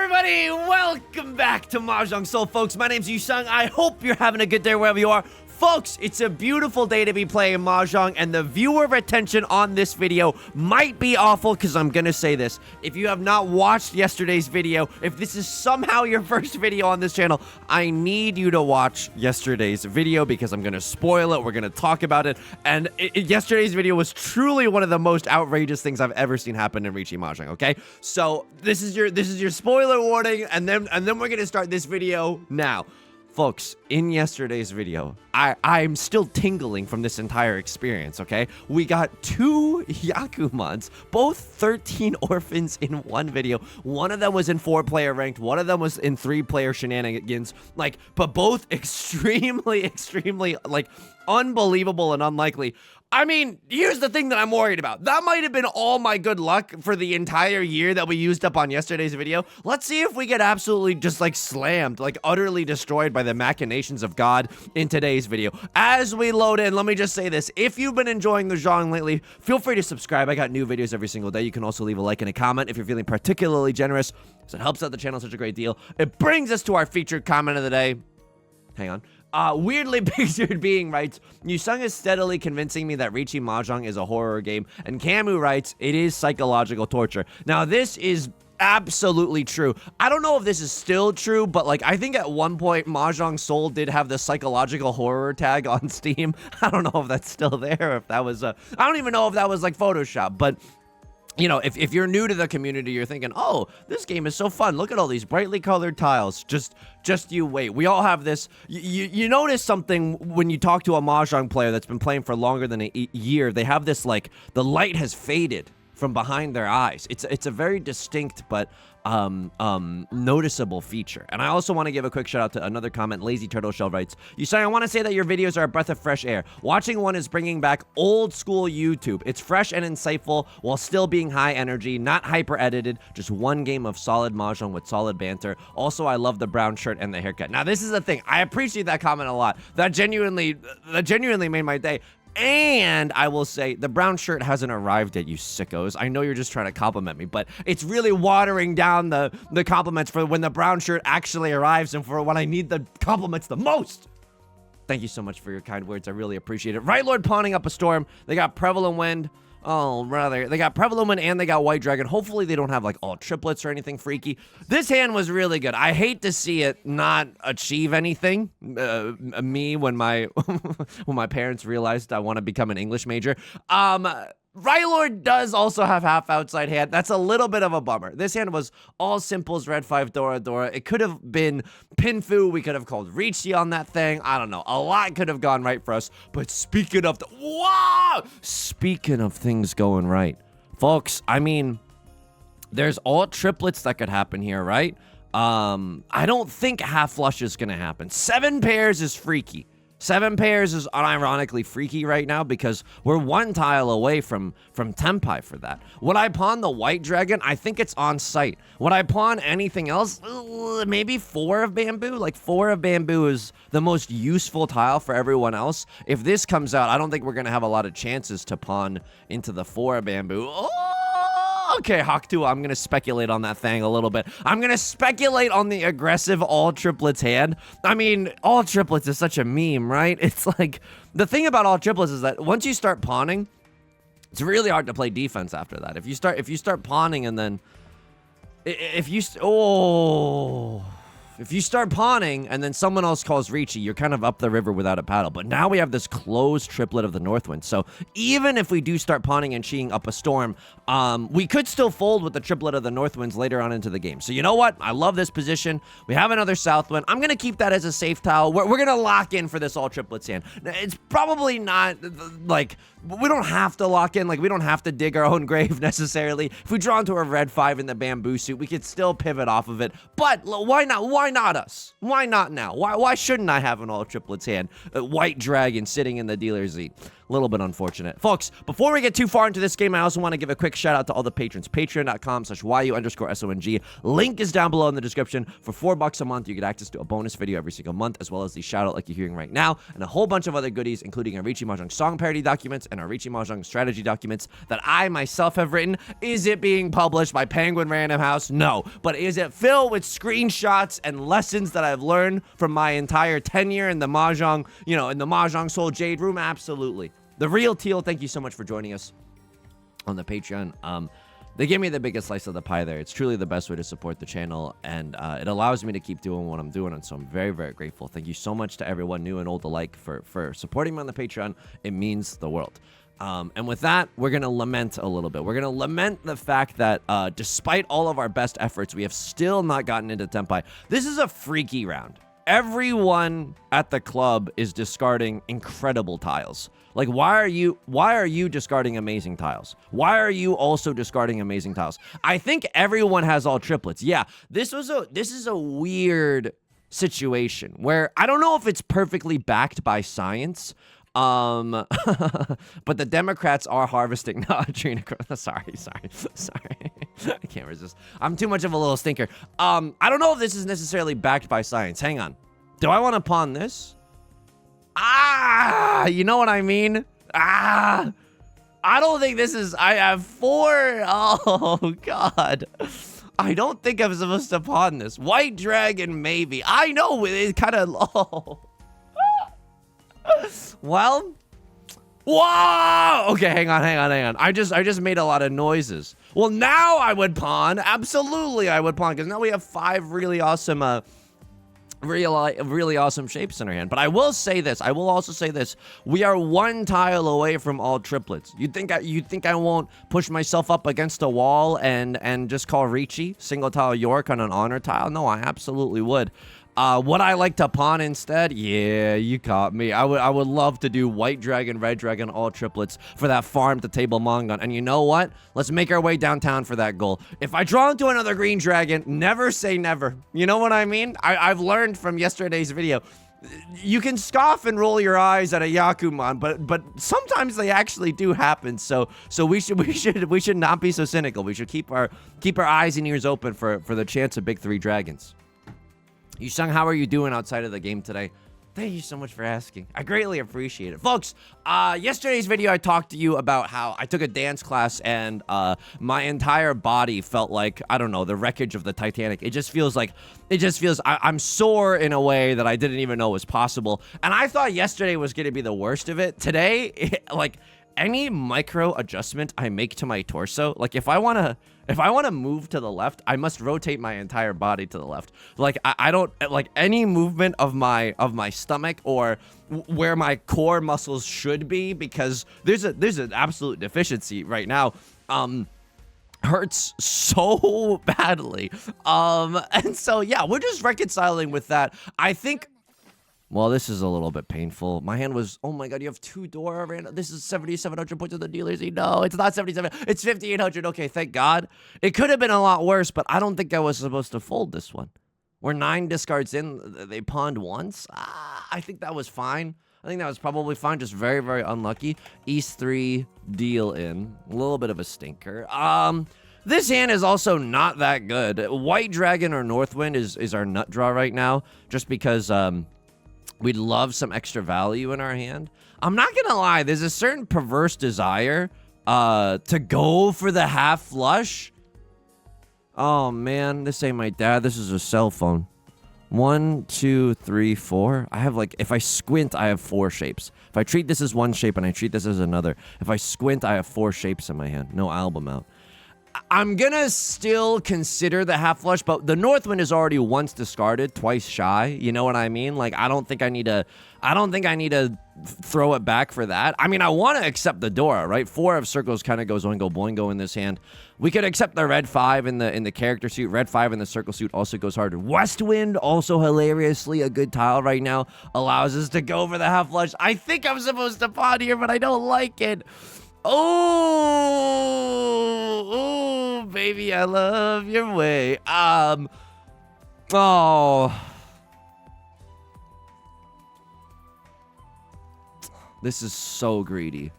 everybody? Welcome back to Mahjong Soul, folks. My name's Yusong. I hope you're having a good day wherever you are. Folks, it's a beautiful day to be playing Mahjong, and the viewer retention on this video might be awful, because I'm gonna say this. If you have not watched yesterday's video, if this is somehow your first video on this channel, I need you to watch yesterday's video, because I'm gonna spoil it, we're gonna talk about it, and yesterday's video was truly one of the most outrageous things I've ever seen happen in Riichi Mahjong, okay? So, this is your spoiler warning, and then we're gonna start this video now. Folks, in yesterday's video, I'm still tingling from this entire experience, okay? We got two Yakumans, both 13 orphans in one video. One of them was in 4-player ranked, one of them was in 3-player shenanigans, but both extremely, unbelievable and unlikely. I mean, here's the thing that I'm worried about. That might have been all my good luck for the entire year that we used up on yesterday's video. Let's see if we get absolutely just slammed, utterly destroyed by the machinations of God in today's video. As we load in, let me just say this. If you've been enjoying the genre lately, feel free to subscribe. I got new videos every single day. You can also leave a like and a comment if you're feeling particularly generous, because it helps out the channel such a great deal. It brings us to our featured comment of the day. Hang on. Weirdly Pictured Being writes, Yusong is steadily convincing me that Riichi Mahjong is a horror game, and Camu writes, it is psychological torture. Now, this is absolutely true. I don't know if this is still true, but I think at one point Mahjong Soul did have the psychological horror tag on Steam. I don't know if that's still there, or if that was I don't even know if that was Photoshop, but you know, if you're new to the community, you're thinking, oh, this game is so fun. Look at all these brightly colored tiles. Just you wait. We all have this. You notice something when you talk to a Mahjong player that's been playing for longer than a year. They have this, the light has faded from behind their eyes. It's a very distinct but noticeable feature. And I also want to give a quick shout out to another comment. Lazy Turtle Shell writes, Yusong, I want to say that your videos are a breath of fresh air. Watching one is bringing back old school YouTube. It's fresh and insightful while still being high energy, not hyper edited, just one game of solid Mahjong with solid banter. Also, I love the brown shirt and the haircut. Now, this is the thing. I appreciate that comment a lot. That genuinely made my day. And I will say, the brown shirt hasn't arrived yet, you sickos. I know you're just trying to compliment me, but it's really watering down the compliments for when the brown shirt actually arrives and for when I need the compliments the most. Thank you so much for your kind words. I really appreciate it. Right Lord Pawning Up a Storm. They got Prevalent Wind. Oh, rather. They got Prevalent Wind and they got White Dragon. Hopefully they don't have, all triplets or anything freaky. This hand was really good. I hate to see it not achieve anything. Me, when my when my parents realized I want to become an English major. Rylord does also have half outside hand. That's a little bit of a bummer. This hand was all simples, red 5, Dora Dora. It could have been Pinfu. We could have called Riichi on that thing. I don't know. A lot could have gone right for us. But speaking of speaking of things going right, folks, I mean, there's all triplets that could happen here, right? I don't think half flush is going to happen. 7 pairs is freaky. 7 pairs is unironically freaky right now because we're 1 tile away from Tenpai for that. Would I pawn the White Dragon? I think it's on site. Would I pawn anything else? Maybe 4 of Bamboo? 4 of Bamboo is the most useful tile for everyone else. If this comes out, I don't think we're going to have a lot of chances to pawn into the 4 of Bamboo. Oh! Okay, Hawk2, I'm going to speculate on that thing a little bit. I'm going to speculate on the aggressive all triplets hand. I mean, all triplets is such a meme, right? It's the thing about all triplets is that once you start pawning, it's really hard to play defense after that. If you start pawning and then if you start pawning and then someone else calls Riichi, you're kind of up the river without a paddle. But now we have this closed triplet of the Northwind. So even if we do start pawning and cheating up a storm, we could still fold with the triplet of the Northwinds later on into the game. So you know what? I love this position. We have another Southwind. I'm going to keep that as a safe tile. We're going to lock in for this all triplets hand. It's probably not we don't have to lock in. We don't have to dig our own grave necessarily. If we draw into a red 5 in the Bamboo suit, we could still pivot off of it. But why not? Why not us? Why not now? Why shouldn't I have an all triplets hand? White Dragon sitting in the dealer's seat. A little bit unfortunate. Folks, before we get too far into this game, I also want to give a quick shout out to all the patrons. Patreon.com/YU_SONG. Link is down below in the description. For $4 a month, you get access to a bonus video every single month, as well as the shout out like you're hearing right now, and a whole bunch of other goodies, including our Riichi Mahjong song parody documents and our Riichi Mahjong strategy documents that I myself have written. Is it being published by Penguin Random House? No. But is it filled with screenshots and lessons that I've learned from my entire tenure in the Mahjong, you know, in the Mahjong Soul Jade Room? Absolutely. The Real Teal, thank you so much for joining us on the Patreon. They give me the biggest slice of the pie there. It's truly the best way to support the channel, and it allows me to keep doing what I'm doing, and so I'm very, very grateful. Thank you so much to everyone, new and old alike, for supporting me on the Patreon. It means the world. And with that, we're going to lament a little bit. We're going to lament the fact that despite all of our best efforts, we have still not gotten into Tenpai. This is a freaky round. Everyone at the club is discarding incredible tiles. Like, why are you discarding amazing tiles? Why are you also discarding amazing tiles? I think everyone has all triplets. Yeah, this is a weird situation where I don't know if it's perfectly backed by science. But the Democrats are harvesting. No, Trina, sorry. I can't resist. I'm too much of a little stinker. I don't know if this is necessarily backed by science. Hang on. Do I want to pawn this? You know what I mean? I don't think this is. I have 4. Oh God. I don't think I'm supposed to pawn this. White dragon, maybe. I know it kind of. Oh. Well, whoa! Okay, hang on. I just made a lot of noises. Well, now I would pawn. Absolutely, I would pawn, because now we have 5 really awesome, really awesome shapes in our hand. But I will say this. I will also say this. We are 1 tile away from all triplets. You think I won't push myself up against a wall and just call Riichi single tile York on an honor tile? No, I absolutely would. Would I like to pawn instead? Yeah, you caught me. I would love to do white dragon, red dragon, all triplets for that farm to table Mongon. And you know what? Let's make our way downtown for that goal. If I draw into another green dragon, never say never. You know what I mean? I've learned from yesterday's video. You can scoff and roll your eyes at a Yakuman, but sometimes they actually do happen. So we should not be so cynical. We should keep our eyes and ears open for the chance of big 3 dragons. Yusong, how are you doing outside of the game today? Thank you so much for asking. I greatly appreciate it. Folks, yesterday's video, I talked to you about how I took a dance class and my entire body felt like, I don't know, the wreckage of the Titanic. It just feels I'm sore in a way that I didn't even know was possible. And I thought yesterday was going to be the worst of it. Today, like, any micro adjustment I make to my torso, like if I want to move to the left, I must rotate my entire body to the left. Like I don't like any movement of my stomach or where my core muscles should be, because there's an absolute deficiency right now. Hurts so badly. And so yeah, we're just reconciling with that. I think. Well, this is a little bit painful. My hand was, oh my God, you have 2 door random. This is 7,700 points of the dealers. No, it's not 77. It's 5,800. Okay, thank God. It could have been a lot worse, but I don't think I was supposed to fold this one. We're 9 discards in. They pawned once. I think that was fine. I think that was probably fine. Just very, very unlucky. East 3 deal in. A little bit of a stinker. This hand is also not that good. White Dragon or Northwind is our nut draw right now, just because we'd love some extra value in our hand. I'm not gonna lie, there's a certain perverse desire to go for the half flush. Oh man, this ain't my dad. This is a cell phone. 1, 2, 3, 4. I have, like, if I squint, I have 4 shapes. If I treat this as one shape and I treat this as another, if I squint, I have 4 shapes in my hand. No album out. I'm gonna still consider the half flush, but the Northwind is already once discarded, twice shy. You know what I mean? Like, I don't think I need to throw it back for that. I mean, I want to accept the Dora, right? 4 of circles kind of goes oingo boingo in this hand. We could accept the red 5 in the character suit. Red 5 in the circle suit also goes hard. Westwind, also hilariously a good tile right now, allows us to go for the half flush. I think I'm supposed to pawn here, but I don't like it. Oh, baby, I love your way. This is so greedy.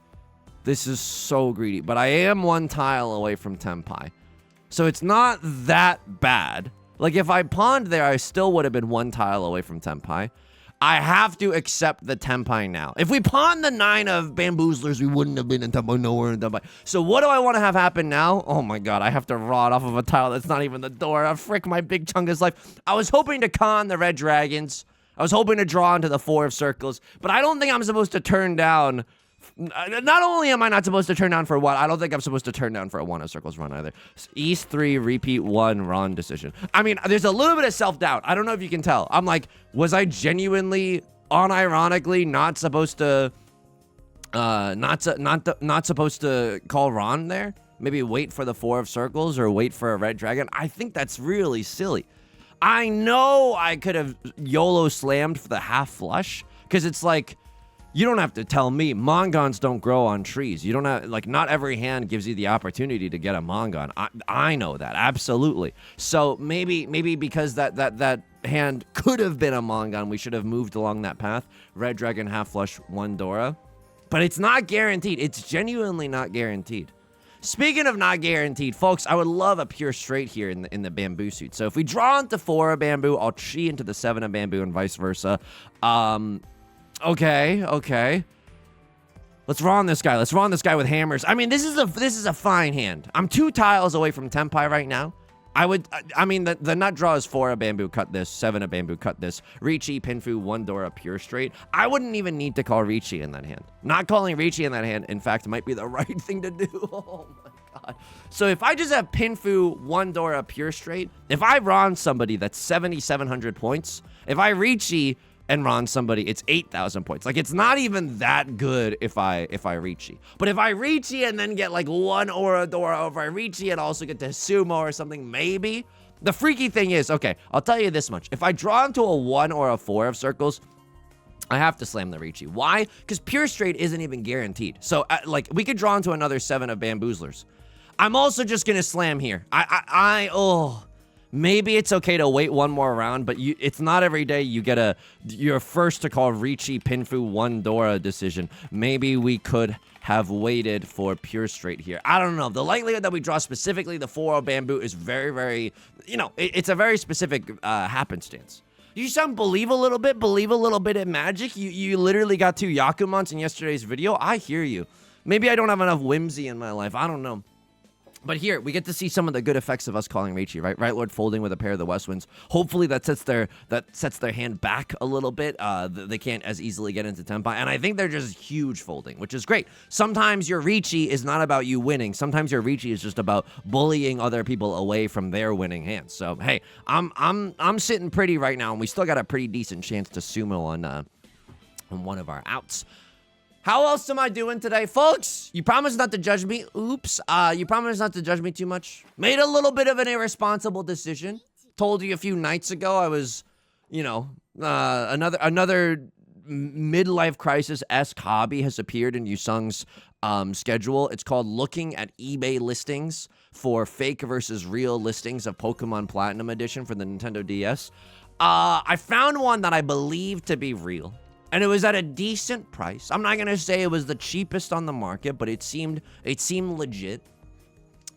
This is so greedy. But I am 1 tile away from Tenpai. So it's not that bad. Like, if I pawned there, I still would have been 1 tile away from Tenpai. I have to accept the Tenpai now. If we pawned the 9 of bamboozlers, we wouldn't have been in Tenpai, nowhere in Tenpai. So what do I want to have happen now? Oh my god, I have to rot off of a tile that's not even the door. Frick my big chungus life. I was hoping to con the red dragons. I was hoping to draw into the 4 of circles, but I don't think I'm supposed to turn down. Not only am I not supposed to turn down for 1, I don't think I'm supposed to turn down for a 1 of circles run either. East 3, repeat 1, run decision. I mean, there's a little bit of self-doubt. I don't know if you can tell. I'm like, was I genuinely, unironically, not supposed to, not supposed to call Ron there? Maybe wait for the 4 of circles or wait for a red dragon? I think that's really silly. I know I could have YOLO slammed for the half flush, because it's like, you don't have to tell me. Mongons don't grow on trees. You don't have, like, not every hand gives you the opportunity to get a Mongon. I know that, absolutely. So maybe because that hand could have been a Mongon, we should have moved along that path. Red Dragon, half flush, 1 Dora. But it's not guaranteed. It's genuinely not guaranteed. Speaking of not guaranteed, folks, I would love a pure straight here in the bamboo suit. So if we draw into 4 of bamboo, I'll chi into the 7 of bamboo and vice versa. Okay. Let's Ron this guy. Let's Ron this guy with hammers. I mean, this is a fine hand. I'm 2 tiles away from Tenpai right now. I mean, the nut draw is 4 of bamboo, cut this, 7 of bamboo, cut this. Riichi, Pinfu, 1 Dora, pure straight. I wouldn't even need to call Riichi in that hand. Not calling Riichi in that hand, in fact, might be the right thing to do. Oh my god. So if I just have Pinfu, 1 Dora, pure straight, if I Ron somebody that's 7,700 points, if I Riichi and Ron somebody, it's 8,000 points. Like, it's not even that good if I Riichi. But if I Riichi and then get like 1 Oradora, or if I Riichi and also get to Sumo or something, maybe. The freaky thing is, okay, I'll tell you this much. If I draw into a 1 or a 4 of circles, I have to slam the Riichi. Why? Because pure straight isn't even guaranteed. So, like, we could draw into another 7 of bamboozlers. I'm also just gonna slam here. Maybe it's okay to wait 1 more round, but it's not every day you get you're first to call Riichi, Pinfu, 1 Dora decision. Maybe we could have waited for pure straight here. I don't know. The likelihood that we draw specifically the 4 of bamboo is very, very, it's a very specific happenstance. You sound believe a little bit in magic. You literally got 2 Yakumans in yesterday's video. I hear you. Maybe I don't have enough whimsy in my life. I don't know. But here, we get to see some of the good effects of us calling Riichi, right? Right Lord folding with a pair of the West Winds. Hopefully that sets their hand back a little bit. They can't as easily get into Tenpai. And I think they're just huge folding, which is great. Sometimes your Riichi is not about you winning. Sometimes your Riichi is just about bullying other people away from their winning hands. So, hey, I'm sitting pretty right now, and we still got a pretty decent chance to sumo on one of our outs. How else am I doing today? Folks, you promised not to judge me. Oops. You promised not to judge me too much. Made a little bit of an irresponsible decision. Told you a few nights ago I was, another midlife crisis-esque hobby has appeared in Yusong's schedule. It's called looking at eBay listings for fake versus real listings of Pokemon Platinum Edition for the Nintendo DS. I found one that I believe to be real. And it was at a decent price. I'm not gonna say it was the cheapest on the market, but it seemed legit.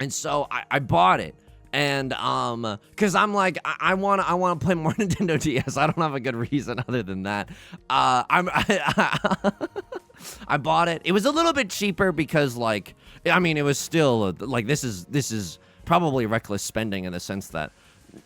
And so I bought it. And cause I'm like, I wanna play more Nintendo DS. I don't have a good reason other than that. I bought it. It was a little bit cheaper because, like, I mean, it was still like, this is probably reckless spending in the sense that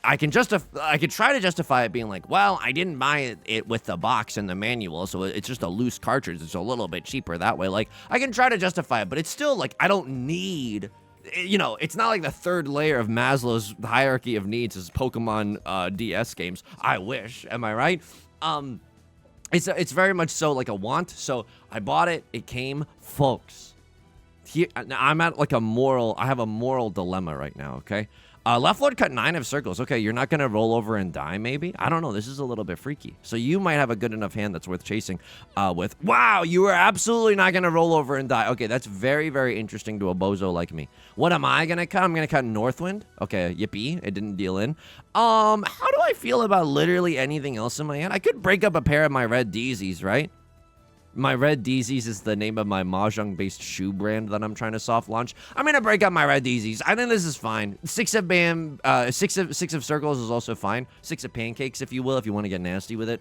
I could try to justify it being like, well, I didn't buy it with the box and the manual, so it's just a loose cartridge. It's a little bit cheaper that way. Like, I can try to justify it, but it's still like, I don't need, it's not like the 3rd layer of Maslow's hierarchy of needs is Pokemon DS games. I wish. Am I right? It's very much so like a want. So I bought it. It came, folks. Here, I'm at like I have a moral dilemma right now. Okay. Left Lord cut 9 of circles. Okay, you're not going to roll over and die, maybe? I don't know. This is a little bit freaky. So you might have a good enough hand that's worth chasing with. Wow, you are absolutely not going to roll over and die. Okay, that's very, very interesting to a bozo like me. What am I going to cut? I'm going to cut Northwind. Okay, yippee. It didn't deal in. How do I feel about literally anything else in my hand? I could break up a pair of my red Deezys, right? My Red Deezies is the name of my Mahjong-based shoe brand that I'm trying to soft launch. I'm gonna break up my Red Deezies. I think this is fine. Six of circles is also fine. Six of pancakes, if you will, if you want to get nasty with it.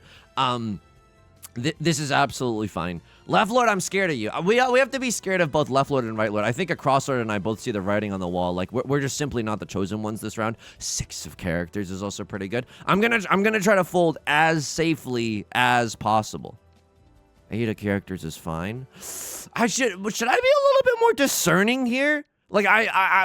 This is absolutely fine. Left Lord, I'm scared of you. We have to be scared of both Left Lord and Right Lord. I think a Cross Lord and I both see the writing on the wall. Like we're just simply not the chosen ones this round. 6 of characters is also pretty good. I'm gonna try to fold as safely as possible. 8 of characters is fine. Should I be a little bit more discerning here? Like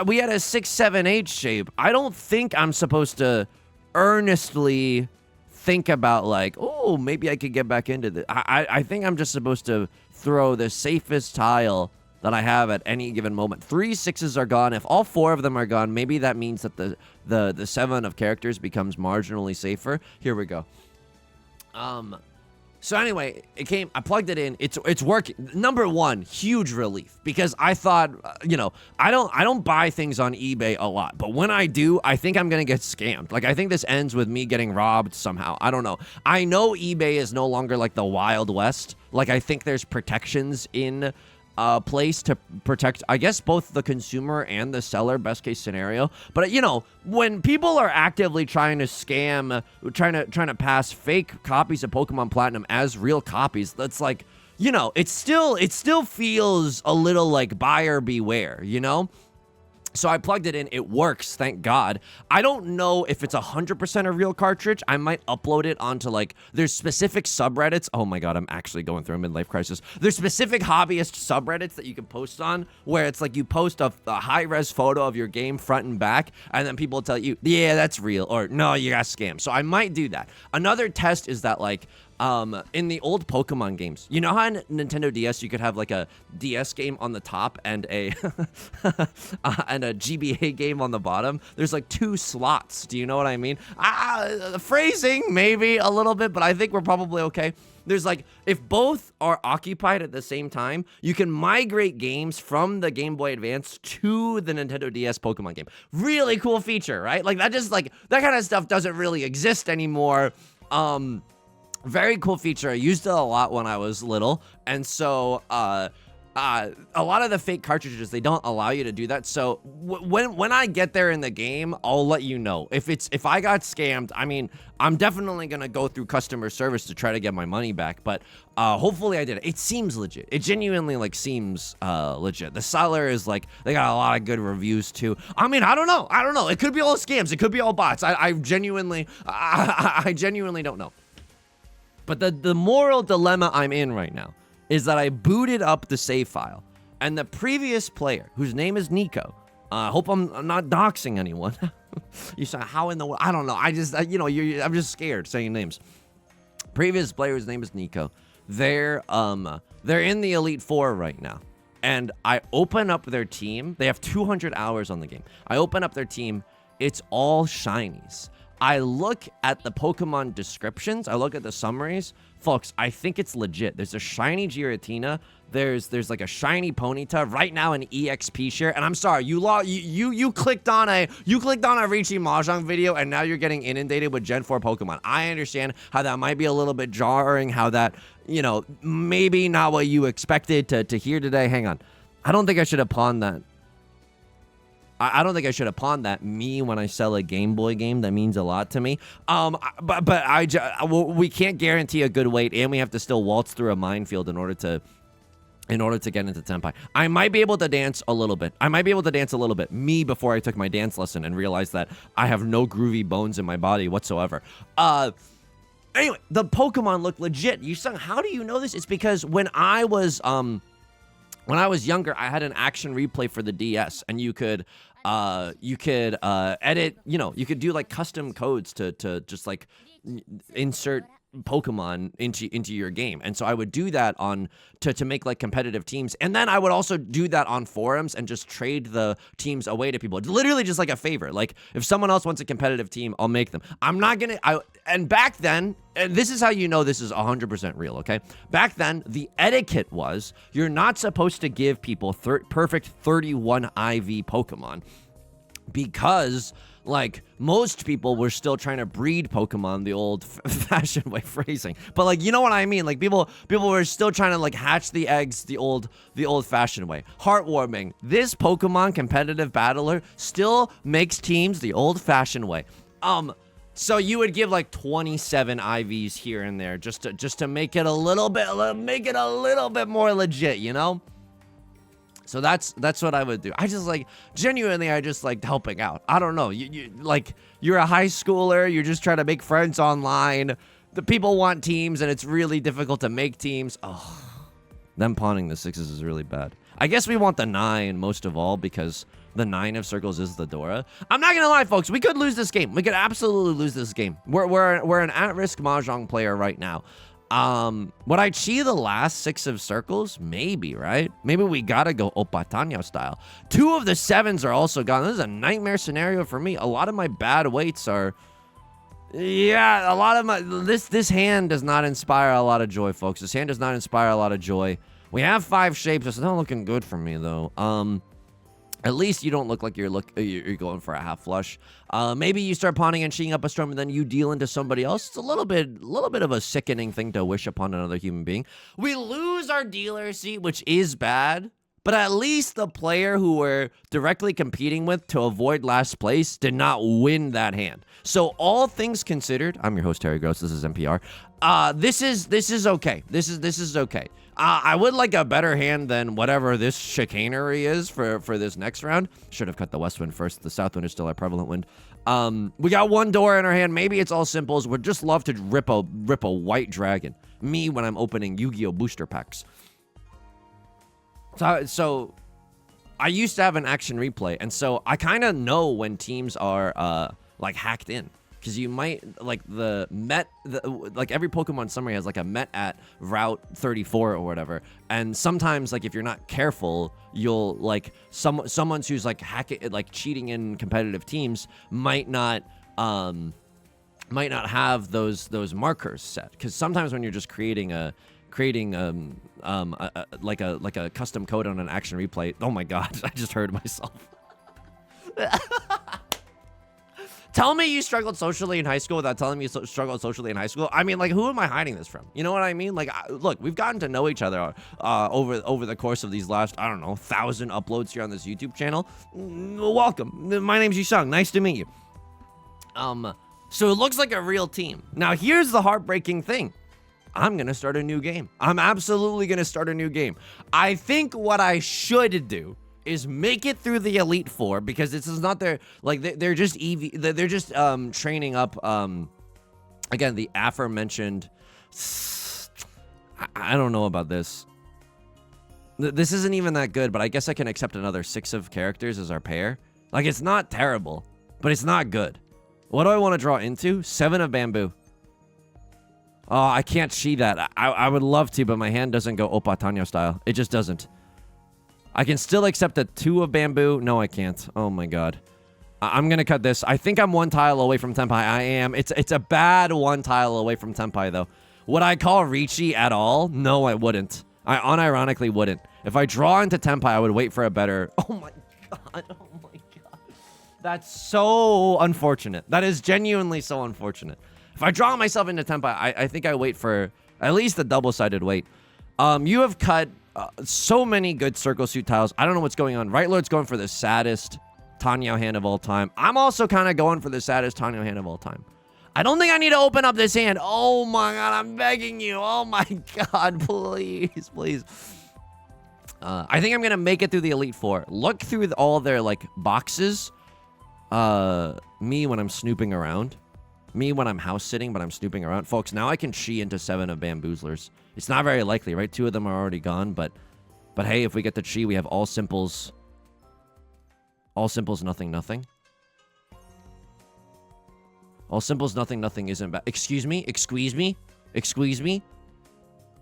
we had a 6, 7, 8 shape. I don't think I'm supposed to earnestly think about like, oh, maybe I could get back into this. I think I'm just supposed to throw the safest tile that I have at any given moment. 3 6s are gone. If all 4 of them are gone, maybe that means that the 7 of characters becomes marginally safer. Here we go. So anyway, I plugged it in. It's working. Number 1, huge relief, because I thought, I don't buy things on eBay a lot, but when I do, I think I'm going to get scammed. Like, I think this ends with me getting robbed somehow. I don't know. I know eBay is no longer like the Wild West. Like, I think there's protections in place to protect, I guess, both the consumer and the seller, best case scenario. But when people are actively trying to scam, trying to pass fake copies of Pokemon Platinum as real copies, that's like, it still feels a little like buyer beware, So I plugged it in. It works, thank God. I don't know if it's 100% a real cartridge. I might upload it onto, there's specific subreddits. Oh my God, I'm actually going through a midlife crisis. There's specific hobbyist subreddits that you can post on, where it's like you post a high-res photo of your game front and back, and then people tell you, yeah, that's real, or no, you got scammed. So I might do that. Another test is that, in the old Pokemon games, you know how in Nintendo DS you could have like a DS game on the top and a and a GBA game on the bottom? There's like 2 slots. Do you know what I mean? Phrasing maybe a little bit, but I think we're probably okay. There's if both are occupied at the same time, you can migrate games from the Game Boy Advance to the Nintendo DS Pokemon game. Really cool feature, right? That kind of stuff doesn't really exist anymore. Very cool feature. I used it a lot when I was little, and so a lot of the fake cartridges, they don't allow you to do that. So when I get there in the game, I'll let you know. If I got scammed, I mean, I'm definitely gonna go through customer service to try to get my money back. But hopefully I did it. It seems legit. It genuinely seems legit. The seller is they got a lot of good reviews too. I mean, I don't know. It could be all scams. It could be all bots. I genuinely don't know. But the moral dilemma I'm in right now is that I booted up the save file, and the previous player, whose name is Nico, I hope I'm not doxing anyone. You say, how in the world? I don't know. I'm just scared saying names. Previous player's name is Nico. They're in the Elite Four right now, and I open up their team. They have 200 hours on the game. I open up their team. It's all shinies. I look at the Pokemon descriptions. I look at the summaries. Folks, I think it's legit. There's a shiny Giratina. There's a shiny Ponyta. Right now an EXP share. And I'm sorry, you clicked on a Riichi Mahjong video, and now you're getting inundated with Gen 4 Pokemon. I understand how that might be a little bit jarring, how that, maybe not what you expected to hear today. Hang on. I don't think I should have pawned that. I don't think I should have pawned that. Me, when I sell a Game Boy game, that means a lot to me. We can't guarantee a good wait, and we have to still waltz through a minefield in order to get into Tenpai. I might be able to dance a little bit. Me, before I took my dance lesson and realized that I have no groovy bones in my body whatsoever. Anyway, the Pokemon look legit. Yusong, how do you know this? It's because when I was younger, I had an action replay for the DS, and you could edit, you could do custom codes to just insert Pokemon into your game. And so I would do that to make competitive teams, and then I would also do that on forums and just trade the teams away to people. It's literally just like a favor. If someone else wants a competitive team, I'll make them. And back then, and this is how you know this is 100% real, okay? Back then, the etiquette was you're not supposed to give people perfect 31 IV Pokemon, because like, most people were still trying to breed Pokemon the old-fashioned way, phrasing. But, like, you know what I mean? Like, people were still trying to, like, hatch the eggs the old-fashioned way. Heartwarming. This Pokemon competitive battler still makes teams the old-fashioned way. So you would give, like, 27 IVs here and there just to make it a little bit more legit, you know? So that's what I would do. I just like, genuinely, I just liked helping out. I don't know. You're a high schooler. You're just trying to make friends online. The people want teams, and it's really difficult to make teams. Oh, them pawning the 6s is really bad. I guess we want the 9 most of all because the 9 of circles is the Dora. I'm not gonna lie, folks. We could lose this game. We could absolutely lose this game. We're an at-risk Mahjong player right now. Would I chi the last 6 of circles? Maybe, right? Maybe we gotta go Opatanyo style. 2 of the 7s are also gone. This is a nightmare scenario for me. A lot of my bad weights are... Yeah, a lot of my... This hand does not inspire a lot of joy, folks. This hand does not inspire a lot of joy. We have 5 shapes. It's not looking good for me, though. At least you don't look like you're going for a half flush. Maybe you start pawning and cheating up a storm, and then you deal into somebody else. It's a little bit of a sickening thing to wish upon another human being. We lose our dealer seat, which is bad. But at least the player who we're directly competing with to avoid last place did not win that hand. So all things considered, I'm your host Terry Gross. This is NPR. This is okay. This is okay. I would like a better hand than whatever this chicanery is for this next round. Should have cut the west wind first. The south wind is still our prevalent wind. We got 1 door in our hand. Maybe it's all simples. Would just love to rip a white dragon. Me when I'm opening Yu-Gi-Oh booster packs. So I used to have an action replay, and so I kind of know when teams are like hacked in. Because you might, like, like, every Pokemon summary has, like, a Met at Route 34 or whatever. And sometimes, like, if you're not careful, you'll, like, someone who's, like, cheating in competitive teams might not have those markers set. Because sometimes when you're just creating a custom code on an action replay, oh my god, I just heard myself. Tell me you struggled socially in high school without telling me you struggled socially in high school. I mean, like, who am I hiding this from? You know what I mean? Like, look, we've gotten to know each other over the course of these last, I don't know, 1,000 uploads here on this YouTube channel. Welcome. My name's Yusong. Nice to meet you. So it looks like a real team. Now, here's the heartbreaking thing. I'm going to start a new game. I'm absolutely going to start a new game. I think what I should do is make it through the Elite Four, because this is not their, like, they're just they're just training up, again, the aforementioned, I don't know about this. This isn't even that good, but I guess I can accept another 6 of characters as our pair. Like, it's not terrible, but it's not good. What do I want to draw into? 7 of bamboo. Oh, I can't see that. I would love to, but my hand doesn't go Opatanyo style. It just doesn't. I can still accept a 2 of bamboo. No, I can't. Oh my god. I'm gonna cut this. I think I'm 1 tile away from Tenpai. I am. It's a bad 1 tile away from Tenpai, though. Would I call Riichi at all? No, I wouldn't. I unironically wouldn't. If I draw into Tenpai, I would wait for a better... Oh my god. Oh my god. That's so unfortunate. That is genuinely so unfortunate. If I draw myself into Tenpai, I think I wait for at least the double-sided wait. You have cut so many good circle suit tiles. I don't know what's going on. Right Lord's going for the saddest Tanyo hand of all time. I'm also kind of going for the saddest Tanyo hand of all time. I don't think I need to open up this hand. Oh my god, I'm begging you. Oh my god, please, please. I think I'm going to make it through the Elite Four. Look through all their, like, boxes. Me when I'm snooping around. Me when I'm house sitting, but I'm snooping around. Folks, now I can chi into 7 of bamboozlers. It's not very likely, right? 2 of them are already gone, but hey, if we get the chi, we have all simples. All simples, nothing, nothing. All simples, nothing, nothing isn't bad. Excuse me? Excuse me? Excuse me?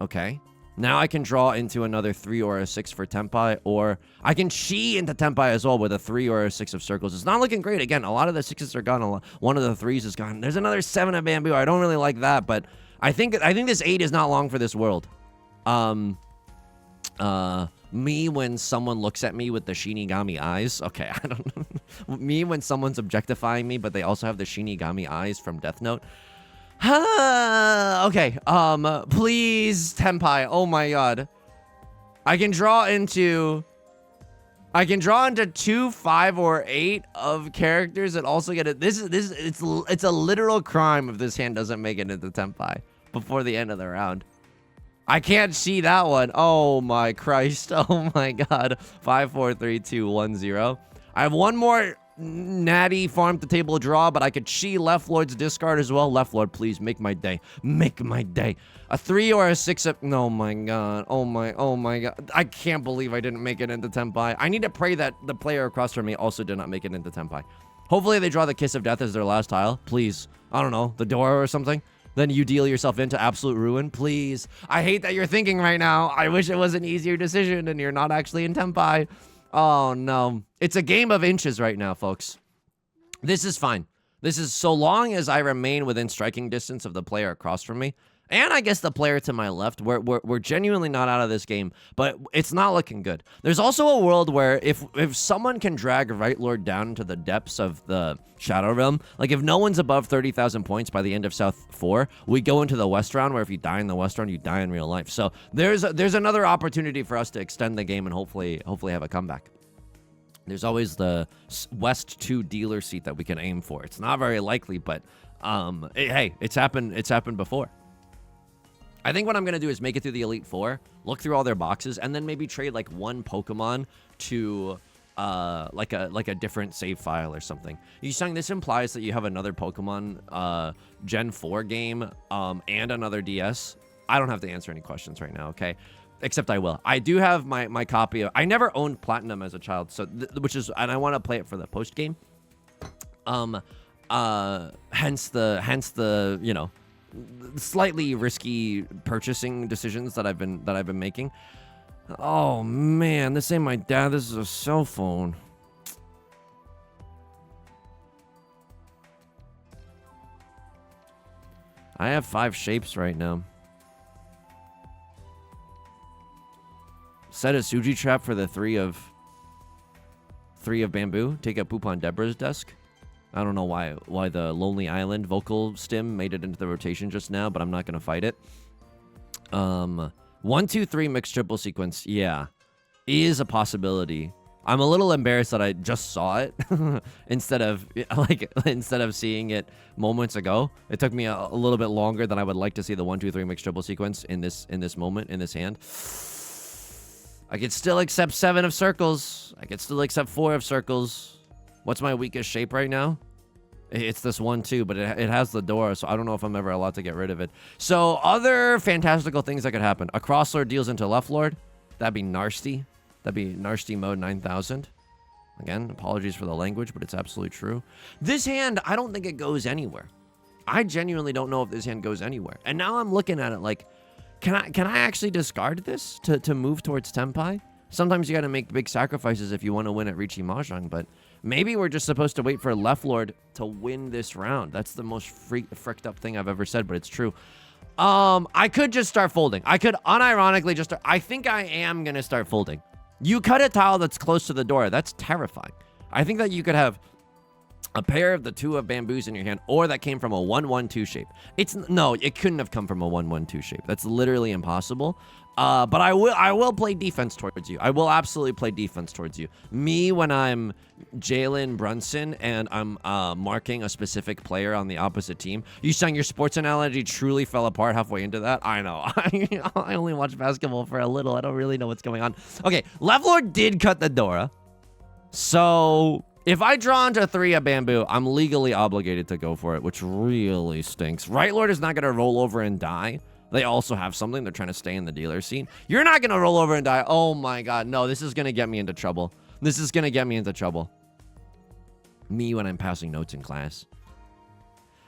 Okay. Now I can draw into another 3 or a 6 for Tenpai, or I can chi into Tenpai as well with a 3 or a 6 of circles. It's not looking great. Again, a lot of the 6s are gone. One of the 3s is gone. There's another 7 of bamboo. I don't really like that, but I think this 8 is not long for this world. Me when someone looks at me with the Shinigami eyes. Okay, I don't know. Me when someone's objectifying me, but they also have the Shinigami eyes from Death Note. Okay, please, Tenpai. Oh my god. I can draw into 2, 5, or 8 of characters that also get it. It's a literal crime if this hand doesn't make it into Tenpai before the end of the round. I can't see that one. Oh my Christ. Oh my god. 5, 4, 3, 2, 1, 0. I have one more natty farm to table draw, but I could chi Left Lord's discard as well. Left Lord, please make my day. Make my day. A 3 or a 6. Oh my god. Oh my god. I can't believe I didn't make it into Tenpai. I need to pray that the player across from me also did not make it into Tenpai. Hopefully they draw the Kiss of Death as their last tile. Please. I don't know. The door or something. Then you deal yourself into absolute ruin. Please. I hate that you're thinking right now. I wish it was an easier decision and you're not actually in Tenpai. Oh, no. It's a game of inches right now, folks. This is fine. This is so long as I remain within striking distance of the player across from me. And I guess the player to my left, we're genuinely not out of this game, but it's not looking good. There's also a world where if someone can drag Right Lord down into the depths of the Shadow Realm, like if no one's above 30,000 points by the end of South 4, we go into the West round where if you die in the West round, you die in real life. So there's another opportunity for us to extend the game and hopefully have a comeback. There's always the West 2 dealer seat that we can aim for. It's not very likely, but hey, it's happened before. I think what I'm going to do is make it through the Elite Four, look through all their boxes, and then maybe trade like one Pokemon to like a different save file or something. Yusong, this implies that you have another Pokemon Gen 4 game and another DS. I don't have to answer any questions right now, okay? Except I will. I do have my copy of... I never owned Platinum as a child, so and I want to play it for the post game. Hence the you know, slightly risky purchasing decisions that I've been making. Oh man, this ain't my dad. This is a cell phone. I have 5 shapes right now. Set a Suji trap for the 3 of bamboo. Take a poop on Deborah's desk. I don't know why the Lonely Island vocal stim made it into the rotation just now, but I'm not gonna fight it. 1, 2, 3 mixed triple sequence. Yeah, is a possibility. I'm a little embarrassed that I just saw it instead of seeing it moments ago. It took me a little bit longer than I would like to see the 1, 2, 3 mixed triple sequence in this moment in this hand. I could still accept 7 of circles. I could still accept 4 of circles. What's my weakest shape right now? It's this one too, but it has the door, so I don't know if I'm ever allowed to get rid of it. So other fantastical things that could happen. A Crosslord deals into Left Lord. That'd be nasty. That'd be nasty mode 9000. Again, apologies for the language, but it's absolutely true. This hand, I don't think it goes anywhere. I genuinely don't know if this hand goes anywhere. And now I'm looking at it like, can I actually discard this to move towards Tenpai? Sometimes you got to make big sacrifices if you want to win at Riichi Mahjong, but maybe we're just supposed to wait for Left Lord to win this round. That's the most fricked up thing I've ever said, but it's true. I could just start folding. I could unironically just start. I think I am going to start folding. You cut a tile that's close to the door. That's terrifying. I think that you could have a pair of the 2 of bamboos in your hand, or that came from a 1-1-2 shape. No, it couldn't have come from a 1-1-2 shape. That's literally impossible. But I will play defense towards you. I will absolutely play defense towards you. Me, when I'm Jalen Brunson and I'm marking a specific player on the opposite team. Yusong, your sports analogy truly fell apart halfway into that. I know. I only watch basketball for a little. I don't really know what's going on. Okay, Left Lord did cut the Dora. So if I draw into 3 of bamboo, I'm legally obligated to go for it, which really stinks. Right Lord is not going to roll over and die. They also have something. They're trying to stay in the dealer scene. You're not going to roll over and die. Oh my god. No, this is going to get me into trouble. This is going to get me into trouble. Me when I'm passing notes in class.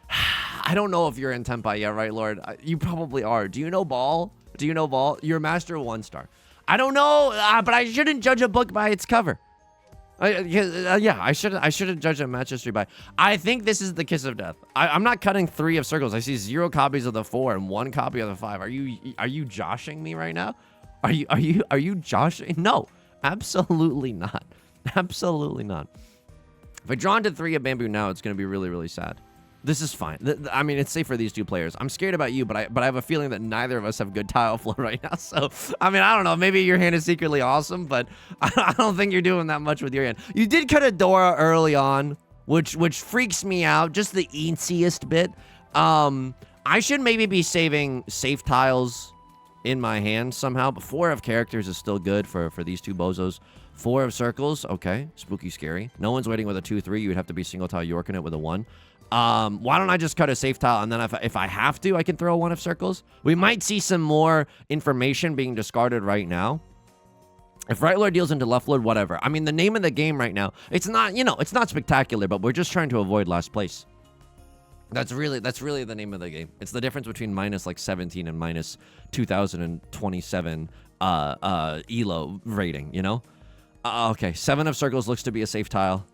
I don't know if you're in Tenpai yet, right, Lord? You probably are. Do you know ball? Do you know ball? You're Master 1-star. I don't know, but I shouldn't judge a book by its cover. Yeah, I shouldn't judge a match history by. I think this is the kiss of death. I'm not cutting 3 of circles. I see 0 copies of the 4 and 1 copy of the 5. Are you joshing me right now? Are you joshing? No, absolutely not. Absolutely not. If I draw into 3 of bamboo now, it's going to be really, really sad. This is fine. I mean, it's safe for these 2 players. I'm scared about you, but I have a feeling that neither of us have good tile flow right now. So, I mean, I don't know. Maybe your hand is secretly awesome, but I don't think you're doing that much with your hand. You did cut a Dora early on, which freaks me out. Just the easiest bit. I should maybe be saving safe tiles in my hand somehow, but 4 of characters is still good for these 2 bozos. 4 of circles, okay, spooky, scary. No one's waiting with a 2-3. You would have to be single tile Yorking it with a 1. Why don't I just cut a safe tile, and then if I have to, I can throw a 1 of circles. We might see some more information being discarded right now. If right lord deals into left lord, whatever. I mean, the name of the game right now, it's not, you know, it's not spectacular, but we're just trying to avoid last place. That's really the name of the game. It's the difference between minus like 17 and minus 2027 elo rating, you know? Okay, 7 of circles looks to be a safe tile.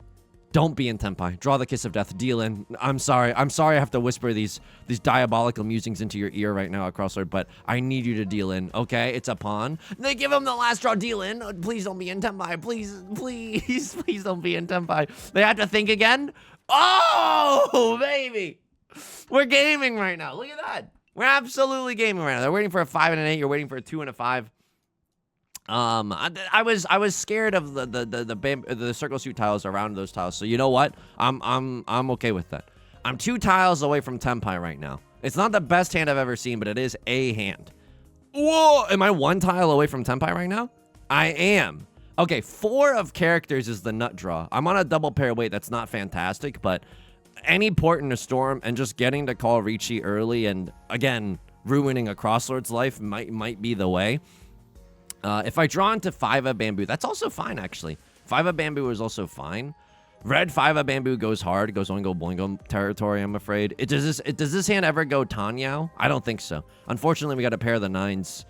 Don't be in Tenpai. Draw the kiss of death. Deal in. I'm sorry. I have to whisper these diabolical musings into your ear right now, Crosslord, but I need you to deal in. Okay, it's a pawn. They give him the last draw. Deal in. Oh, please don't be in Tenpai. Please don't be in Tenpai. They have to think again. Oh, baby. We're gaming right now. Look at that. We're absolutely gaming right now. They're waiting for a 5 and an 8. You're waiting for a 2 and a 5. I was scared of the circle suit tiles around those tiles. So you know what? I'm okay with that. I'm 2 tiles away from Tenpai right now. It's not the best hand I've ever seen, but it is a hand. Whoa! Am I 1 tile away from Tenpai right now? I am. Okay, 4 of characters is the nut draw. I'm on a double pair weight. That's not fantastic, but any port in a storm and just getting to call Riichi early and again ruining a Crosslord's life might be the way. If I draw into 5 of bamboo, that's also fine, actually. 5 of bamboo is also fine. Red 5 of bamboo goes hard. It goes Oingo Boingo territory, I'm afraid. Does this hand ever go Tanyao? I don't think so. Unfortunately, we got a pair of the 9s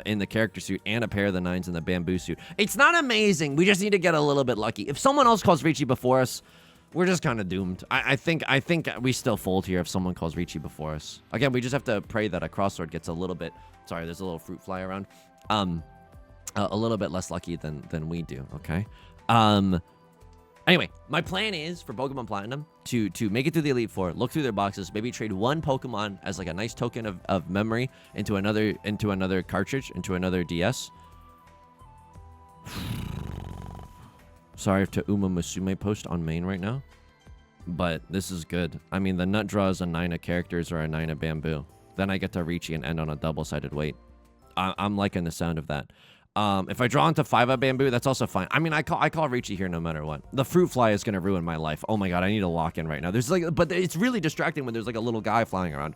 in the character suit and a pair of the 9s in the bamboo suit. It's not amazing. We just need to get a little bit lucky. If someone else calls Riichi before us, we're just kind of doomed. I think we still fold here if someone calls Riichi before us. Again, we just have to pray that a Crosslord gets a little bit... Sorry, there's a little fruit fly around. A little bit less lucky than we do, okay? Anyway, my plan is for Pokemon Platinum to make it through the Elite Four, look through their boxes, maybe trade 1 Pokemon as like a nice token of memory into another cartridge, into another DS. Sorry to Uma Musume post on main right now, but this is good. I mean, the nut draw is a 9 of characters or a 9 of bamboo. Then I get to Riichi and end on a double-sided weight. I'm liking the sound of that. If I draw into 5 of bamboo, that's also fine. I mean, I call Riichi here no matter what. The fruit fly is gonna ruin my life. Oh my god, I need to lock in right now. But it's really distracting when there's like a little guy flying around.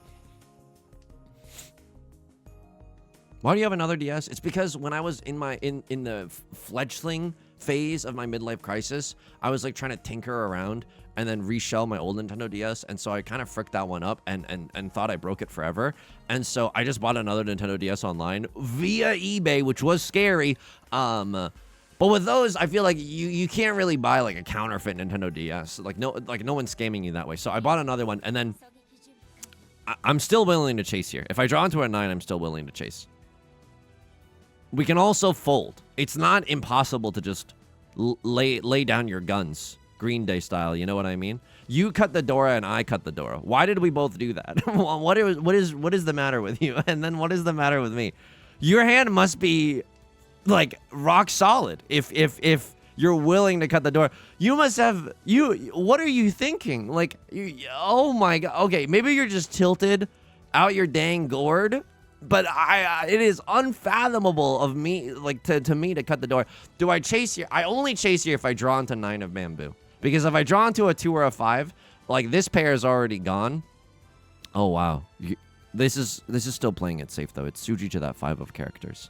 Why do you have another DS? It's because when I was in the fledgling phase of my midlife crisis, I was like trying to tinker around and then reshell my old Nintendo DS, and so I kind of fricked that one up and thought I broke it forever. And so I just bought another Nintendo DS online via eBay, which was scary. But with those, I feel like you can't really buy like a counterfeit Nintendo DS. Like no one's scamming you that way. So I bought another one, and then I'm still willing to chase here. If I draw into a 9, I'm still willing to chase. We can also fold. It's not impossible to just lay down your guns, Green Day style. You know what I mean? You cut the Dora and I cut the Dora. Why did we both do that? What is the matter with you? And then what is the matter with me? Your hand must be like rock solid. If you're willing to cut the Dora, you must have What are you thinking? Like, oh my god. Okay, maybe you're just tilted out your dang gourd. But it is unfathomable of me, like, to me to cut the door. Do I chase here? I only chase here if I draw into 9 of bamboo. Because if I draw into a 2 or a 5, like, this pair is already gone. Oh, wow. This is still playing it safe, though. It's Suji to that 5 of characters.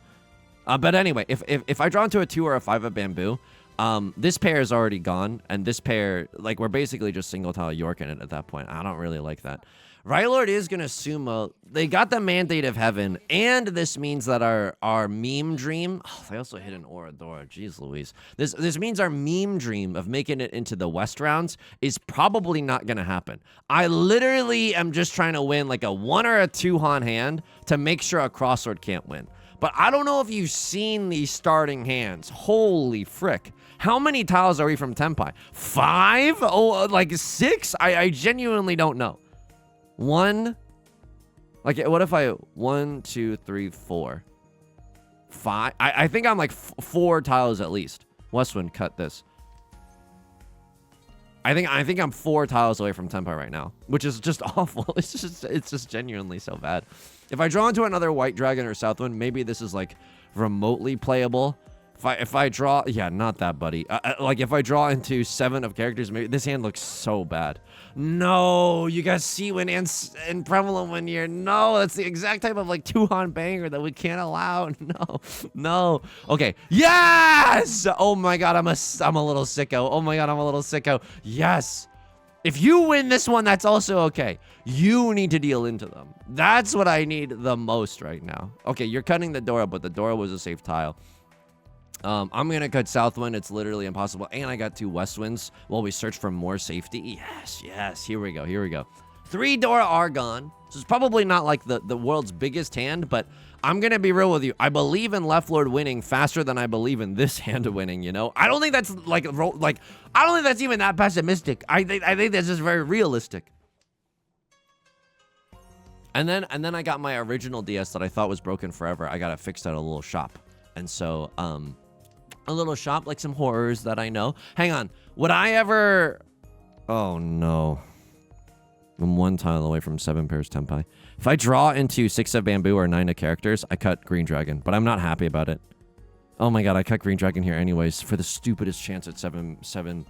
But anyway, if I draw into a 2 or a 5 of bamboo, this pair is already gone. And this pair, like, we're basically just single tile York in it at that point. I don't really like that. Rylord is going to sumo. They got the Mandate of Heaven, and this means that our meme dream... Oh, they also hit an Oradora. Jeez Louise. This means our meme dream of making it into the West rounds is probably not going to happen. I literally am just trying to win like a 1 or a 2 Han hand to make sure a Crosslord can't win. But I don't know if you've seen these starting hands. Holy frick. How many tiles are we from Tenpai? 5? Oh, like 6? I genuinely don't know. 1. Like, what if I 1, 2, 3, 4, 5? I think I'm like 4 tiles at least. Westwind, cut this. I think I'm 4 tiles away from Tenpai right now, which is just awful. It's just genuinely so bad. If I draw into another White Dragon or Southwind, maybe this is like remotely playable. If I draw, yeah, not that, buddy. Like if I draw into 7 of characters, maybe this hand looks so bad. No, you got Seawind and Prevalent Wind here. No, that's the exact type of like 2-han banger that we can't allow. No. Okay, yes. Oh my god, I'm a little sicko. Oh my god, I'm a little sicko. Yes. If you win this one, that's also okay. You need to deal into them. That's what I need the most right now. Okay, you're cutting the Dora, but the Dora was a safe tile. I'm going to cut Southwind. It's literally impossible. And I got 2 Westwinds while we search for more safety. Yes. Here we go. 3 Dora are gone. So it's probably not like the world's biggest hand, but I'm going to be real with you. I believe in Left Lord winning faster than I believe in this hand winning, you know? I don't think that's I don't think that's even that pessimistic. I think that's just very realistic. And then I got my original DS that I thought was broken forever. I got it fixed at a little shop. And so, a little shop, like some horrors that I know. Hang on. Would I ever... Oh, no. I'm 1 tile away from 7 pairs Tenpai. If I draw into 6 of Bamboo or 9 of characters, I cut Green Dragon, but I'm not happy about it. Oh my god, I cut Green Dragon here anyways for the stupidest chance at 7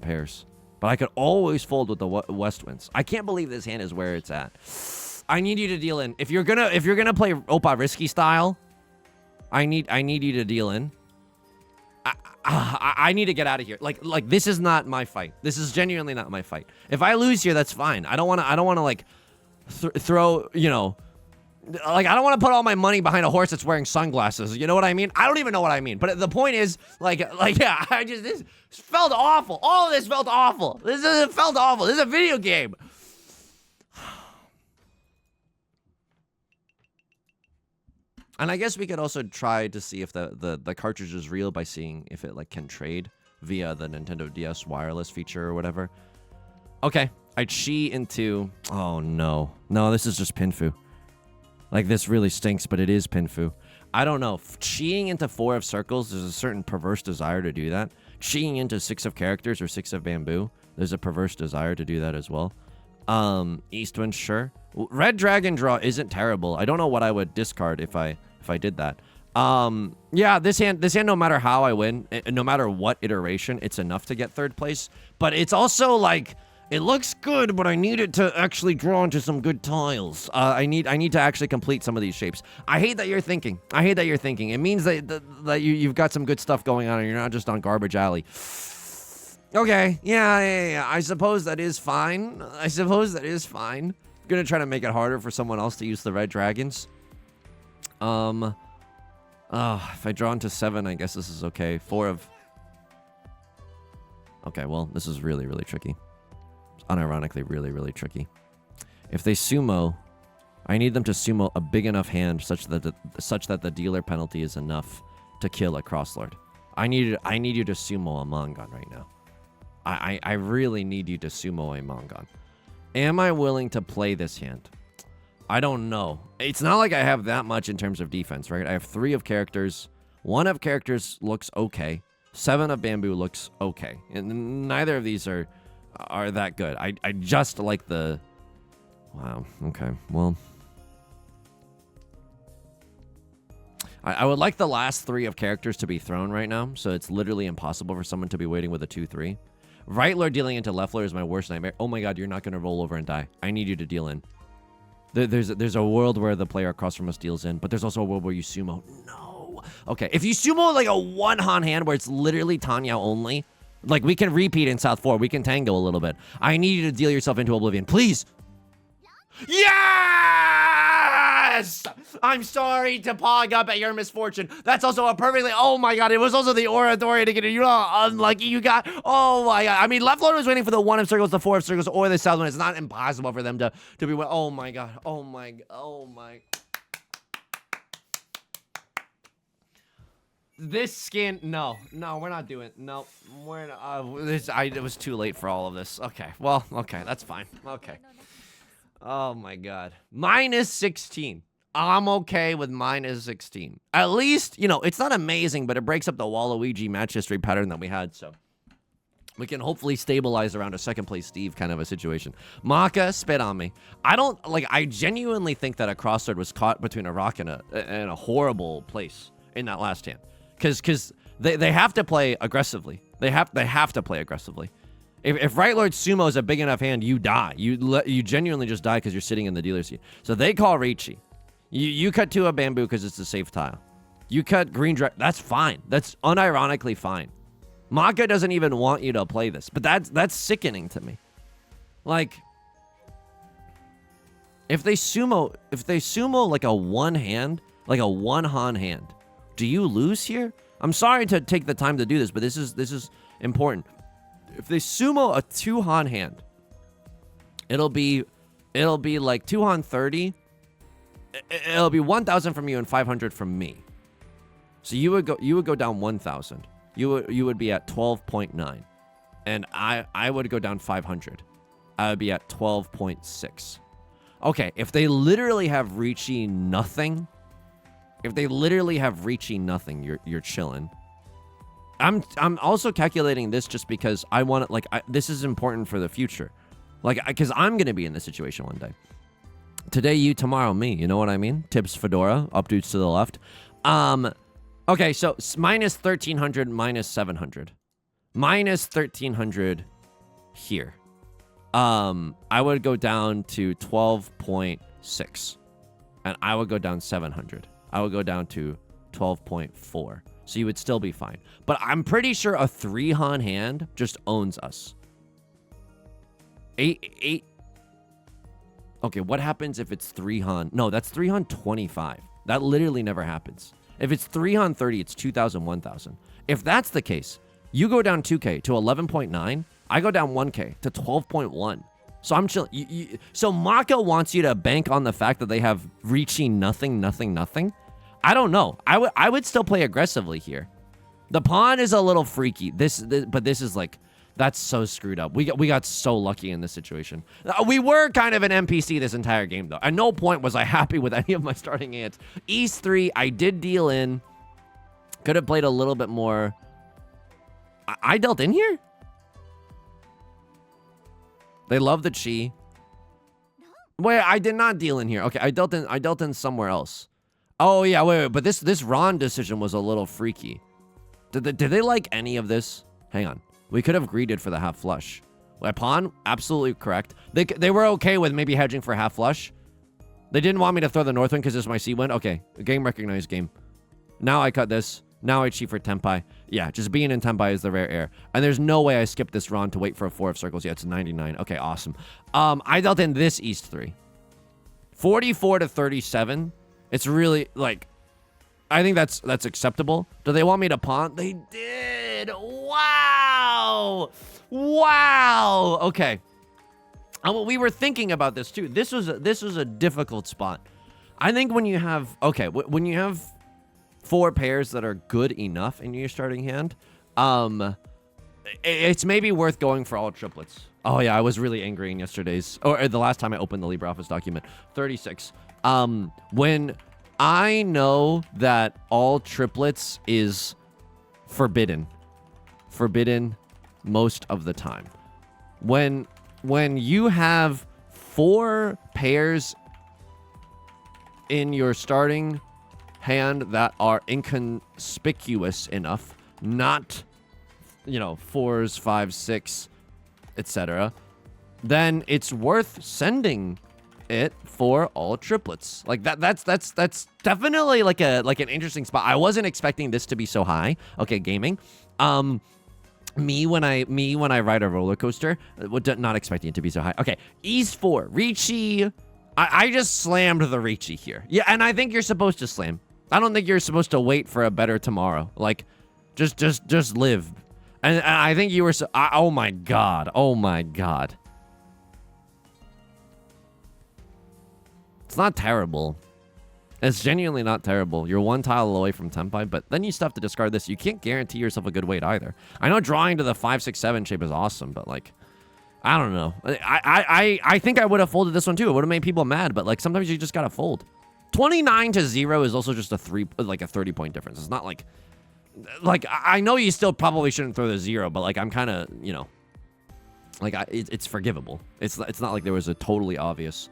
pairs. But I could always fold with the West Winds. I can't believe this hand is where it's at. I need you to deal in. If you're gonna play Oppa Risky style, I need you to deal in. I need to get out of here. Like this is not my fight. This is genuinely not my fight. If I lose here, that's fine. I don't want to like throw, you know, like I don't want to put all my money behind a horse that's wearing sunglasses. You know what I mean? I don't even know what I mean. But the point is, like yeah, this felt awful. All of this felt awful. This felt awful. This is a video game. And I guess we could also try to see if the cartridge is real by seeing if it like can trade via the Nintendo DS wireless feature or whatever. Okay, I chi into... Oh, no. No, this is just Pinfu. Like, this really stinks, but it is Pinfu. I don't know. Chiing into 4 of circles, there's a certain perverse desire to do that. Chiing into 6 of characters or 6 of bamboo, there's a perverse desire to do that as well. Eastwind, sure. Red Dragon draw isn't terrible. I don't know what I would discard if I did that. Yeah, this hand, no matter how I win, no matter what iteration, it's enough to get 3rd place. But it's also like, it looks good, but I need it to actually draw into some good tiles. I need to actually complete some of these shapes. I hate that you're thinking. It means that you've got some good stuff going on and you're not just on garbage alley. Okay, yeah. I suppose that is fine. I'm gonna try to make it harder for someone else to use the red dragons. If I draw into 7, I guess this is okay. 4 of... Okay, well, this is really, really tricky. It's unironically really, really tricky. If they sumo, I need them to sumo a big enough hand such that the dealer penalty is enough to kill a crosslord. I need you to sumo a Mongon right now. I really need you to sumo a Mongon. Am I willing to play this hand? I don't know. It's not like I have that much in terms of defense, right? I have 3 of characters. 1 of characters looks okay. 7 of bamboo looks okay. And neither of these are that good. I just like the... Wow. Okay. Well... I would like the last 3 of characters to be thrown right now, so it's literally impossible for someone to be waiting with a 2-3. Right Lord dealing into left Lord is my worst nightmare. Oh my god, you're not going to roll over and die. I need you to deal in. There's a world where the player across from us deals in, but there's also a world where you sumo. No. Okay, if you sumo like a 1-han hand where it's literally Tanya only, like we can repeat in South 4. We can tango a little bit. I need you to deal yourself into Oblivion. Please. Yes! I'm sorry to pog up at your misfortune. That's also a perfectly... Oh my god, it was also the oratory to get it. You're unlucky. You got... Oh my god. I mean, left Lord was waiting for the 1 of circles, the 4 of circles, or the south one. It's not impossible for them to be... Oh my god. Oh my... This skin, no, we're not doing. No, we're not. It was too late for all of this. Okay, well, okay, that's fine. Okay. Oh my god, -16. I'm okay with -16. At least, you know, it's not amazing, but it breaks up the Waluigi match history pattern that we had. So we can hopefully stabilize around a second place Steve kind of a situation. Maka spit on me. I genuinely think that a crossword was caught between a rock and a horrible place in that last hand. Because they have to play aggressively. They have to play aggressively. If Right Lord Sumo is a big enough hand, you die. You genuinely just die because you're sitting in the dealer's seat. So they call Riichi. You cut to a bamboo because it's a safe tile. You cut green dragon. That's fine. That's unironically fine. Maka doesn't even want you to play this, but that's sickening to me. Like, if they sumo like a one-han hand, do you lose here? I'm sorry to take the time to do this, but this is important. If they sumo a 2-han hand, it'll be like 2-han 30. It'll be 1,000 from you and 500 from me. So you would go down 1,000. You would be at 12.9, and I would go down 500. I would be at 12.6. Okay, if they literally have Riichi nothing, you're chilling. I'm also calculating this just because I want it. This is important for the future, because I'm gonna be in this situation one day. Today you, tomorrow me. You know what I mean? Tips Fedora, up dudes to the left. Okay, so -1,300, -700. -1,300 here. I would go down to 12.6. And I would go down 700. I would go down to 12.4. So you would still be fine. But I'm pretty sure a 3-han hand just owns us. 8. Okay, what happens if it's 3-han? No, that's 3-han 25. That literally never happens. If it's 3-han 30, it's 2,000, 1,000. If that's the case, you go down 2K to 11.9. I go down 1K to 12.1. So I'm chill. So Maka wants you to bank on the fact that they have Riichi nothing. I don't know. I would still play aggressively here. The pawn is a little freaky. But this is like, that's so screwed up. We got so lucky in this situation. We were kind of an NPC this entire game, though. At no point was I happy with any of my starting hands. East 3, I did deal in. Could have played a little bit more. I dealt in here? They love the chi. Wait, I did not deal in here. Okay, I dealt in somewhere else. Oh yeah, wait. But this Ron decision was a little freaky. Did they like any of this? Hang on. We could have greeted for the half flush. Pawn, absolutely correct. They were okay with maybe hedging for half flush. They didn't want me to throw the north wind because this is my C wind. Okay, game recognized game. Now I cut this. Now I cheat for Tenpai. Yeah, just being in Tenpai is the rare air. And there's no way I skipped this Ron to wait for a 4 of circles. Yeah, it's 99. Okay, awesome. I dealt in this East 3. 44 to 37. It's really, like, I think that's acceptable. Do they want me to pawn? They did. Wow. Wow. Okay. We were thinking about this too. This was a difficult spot. I think when you have, okay, when you have 4 pairs that are good enough in your starting hand, it's maybe worth going for all triplets. Oh yeah, I was really angry in yesterday's, or the last time I opened the LibreOffice document. 36. When I know that all triplets is forbidden most of the time. When you have 4 pairs in your starting hand that are inconspicuous enough, not, 4s, 5s, 6, etc., then it's worth sending it for all triplets. Like that's definitely like an interesting spot. I wasn't expecting this to be so high. Okay, gaming. Me when I ride a roller coaster, not expecting it to be so high. Okay, East 4, Riichi. I just slammed the Riichi here. Yeah, and I think you're supposed to slam. I don't think you're supposed to wait for a better tomorrow. Like, just live. And I think you were oh my god. Oh my god. It's not terrible. It's genuinely not terrible. You're one tile away from Tenpai, but then you still have to discard this. You can't guarantee yourself a good weight either. I know drawing to the 5, 6, 7 shape is awesome, but like, I don't know. I think I would have folded this one too. It would have made people mad, but like sometimes you just gotta fold. 29 to 0 is also just a 30-point difference. It's not like I know you still probably shouldn't throw the 0, but like I'm kind of, you know, like it's forgivable. It's not like there was a totally obvious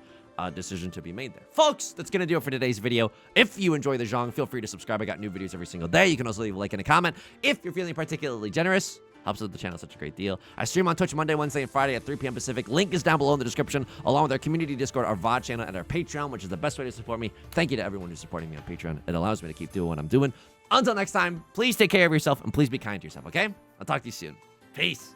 decision to be made there. Folks, that's gonna do it for today's video. If you enjoy the genre, feel free to subscribe. I got new videos every single day. You can also leave a like and a comment if you're feeling particularly generous. Helps out the channel, such a great deal. I stream on Twitch Monday, Wednesday, and Friday at 3 p.m. Pacific. Link is down below in the description, along with our community Discord, our VOD channel, and our Patreon, which is the best way to support me. Thank you to everyone who's supporting me on Patreon. It allows me to keep doing what I'm doing. Until next time, please take care of yourself, and please be kind to yourself, okay? I'll talk to you soon. Peace.